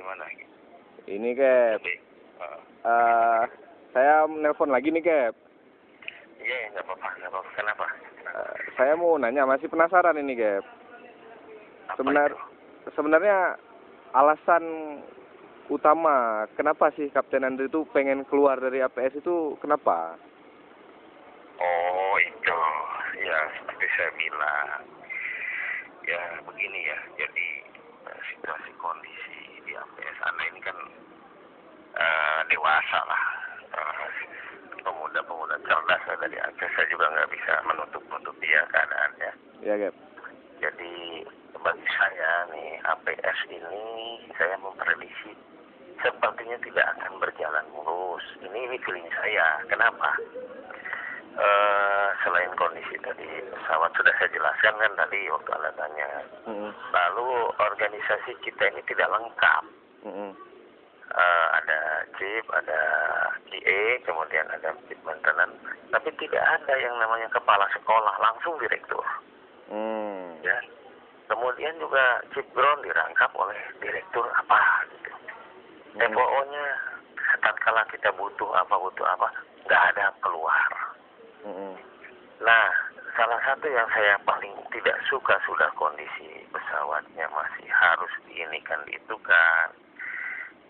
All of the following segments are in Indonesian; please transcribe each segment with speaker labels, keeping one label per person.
Speaker 1: gimana gitu.
Speaker 2: Ini Cap. Saya nelpon lagi nih Cap.
Speaker 1: Iya, nggak apa-apa. Kenapa?
Speaker 2: Saya mau nanya, masih penasaran ini Cap. Sebenarnya alasan utama kenapa sih Kapten Andri itu pengen keluar dari APS itu kenapa?
Speaker 1: Oh itu, ya seperti saya bilang, ya begini ya. Jadi situasi kondisi di APS Anda ini kan dewasa lah, pemuda-pemuda cerdas dari Aceh. Saya juga nggak bisa menutup dia keadaannya.
Speaker 2: Iya Cap.
Speaker 1: Jadi bagi saya nih APS ini saya memprediksi sepertinya tidak akan berjalan mulus. Ini feeling saya. Kenapa? Selain kondisi tadi pesawat sudah saya jelaskan kan tadi waktu Anda tanya. Lalu organisasi kita ini tidak lengkap. Ada chief, ada QA, kemudian ada chief maintenance, tapi tidak ada yang namanya kepala sekolah, langsung direktur. Ya. Kemudian juga chief ground dirangkap oleh direktur apa gitu. TPO-nya tatkala kita butuh apa, nggak ada keluar. Nah, salah satu yang saya paling tidak suka sudah kondisi pesawatnya masih harus diinikan itu kan.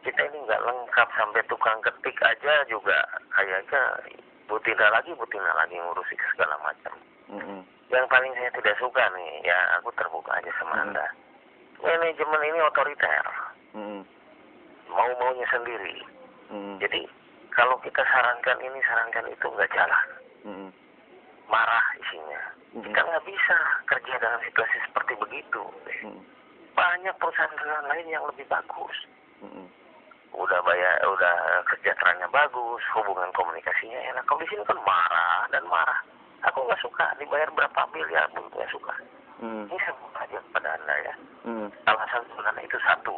Speaker 1: Kita ini nggak lengkap, sampai tukang ketik aja juga kayaknya butina lagi ngurusi segala macam. Yang paling saya tidak suka nih, ya aku terbuka aja sama Anda. Manajemen ini otoriter. Mau-maunya sendiri. Jadi kalau kita sarankan ini, sarankan itu nggak jalan. Marah isinya. Kita nggak bisa kerja dalam situasi seperti begitu. Banyak perusahaan lain yang lebih bagus. Udah kesejahteraannya bagus, hubungan komunikasinya enak. Kalau di sini kan marah dan marah. Aku nggak suka dibayar berapa miliar pun nggak suka. Ini saya buka aja kepada Anda ya. Alasan sebenarnya itu satu.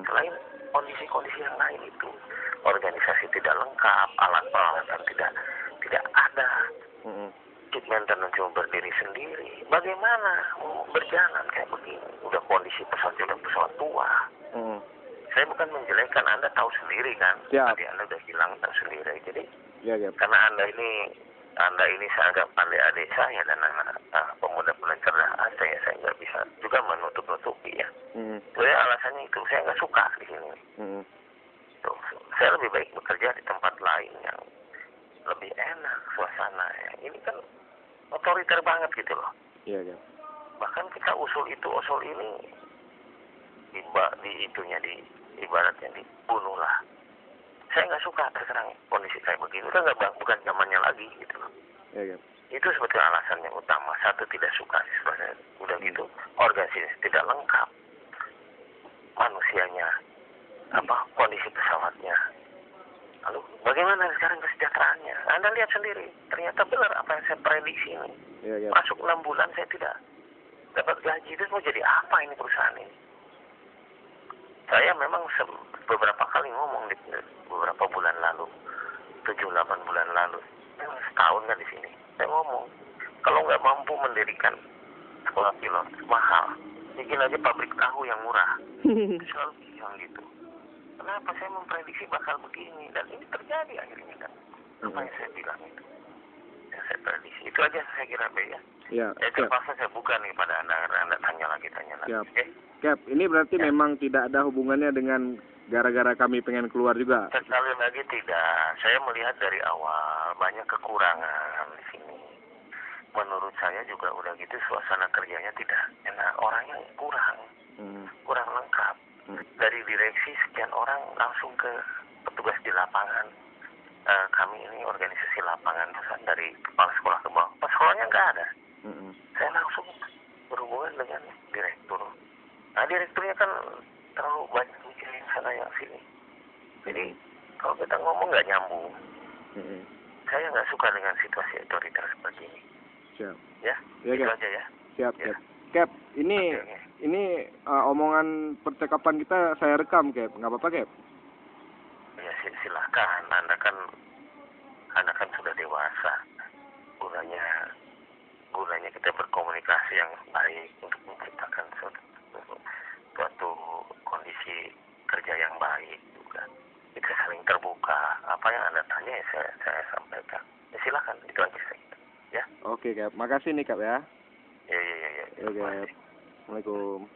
Speaker 1: Selain kondisi-kondisi yang lain itu, organisasi tidak lengkap, alat peralatan tidak ada. Chief maintenance cuma berdiri sendiri. Bagaimana berjalan kayak begini? Udah kondisi pesawat tua. Saya bukan menjelekkan, Anda tahu sendiri kan. Tadi Anda udah hilang tahu sendiri. Jadi karena Anda ini sangat pandai adik saya dan anak pemuda cerdas saya nggak bisa juga menutupi ya. Jadi alasannya itu saya nggak suka di sini. Tuh, saya lebih baik bekerja di tempat lain yang lebih enak suasana ya. Ini kan otoriter banget gitu loh. Bahkan kita usul ini ibaratnya dibunuh lah. Saya nggak suka terserang kondisi kayak begini. Udah bukan zamannya lagi gitu loh. Itu sebetulnya alasan yang utama. Satu, tidak suka sebenarnya. Udah gitu organisasi tidak lengkap, manusianya, kondisi pesawatnya. Lalu bagaimana sekarang kesejahteraannya? Anda lihat sendiri. Ternyata benar apa yang saya prediksi ini. Masuk 6 bulan saya tidak dapat gaji. Terus mau jadi apa ini perusahaan ini? Saya memang beberapa kali ngomong di beberapa bulan lalu, 7-8 bulan lalu, setahun kan di sini. Saya ngomong, kalau nggak mampu mendirikan sekolah pilot mahal, bikin aja pabrik tahu yang murah. Selalu bilang gitu. Kenapa saya memprediksi bakal begini? Dan ini terjadi akhirnya kan. Apa yang saya bilang itu? Yang saya prediksi. Itu aja saya kira ya. Terpaksa saya buka nih pada Anda tanya lagi.
Speaker 2: Cap, ini berarti memang tidak ada hubungannya dengan gara-gara kami pengen keluar juga?
Speaker 1: Sekali lagi tidak. Saya melihat dari awal banyak kekurangan di sini. Menurut saya juga udah gitu suasana kerjanya tidak enak. Orangnya kurang lengkap. Dari direksi sekian orang langsung ke petugas di lapangan. Kami ini organisasi lapangan dari kepala sekolah ke bawah. Pas sekolahnya nggak ada. Saya langsung berhubungan dengan direktur. Nah, direkturnya kan terlalu banyak mikirin sana yang sini. Jadi kalau kita ngomong nggak nyambung. Saya nggak suka dengan situasi otoriter seperti ini. Ya, itu aja ya.
Speaker 2: Siap. Cap, ini omongan percakapan kita saya rekam, Cap. Nggak apa-apa, Cap?
Speaker 1: Ya, silahkan. Anda kan sudah dewasa. Gunanya kita berkomunikasi yang baik untuk menciptakan suatu kondisi kerja yang ini saya sampaikan. Ya, silakan, itu aja saya. Ya.
Speaker 2: Oke, Kap. Makasih nih, Kap ya.
Speaker 1: Ya.
Speaker 2: Oke, Kap. Assalamualaikum.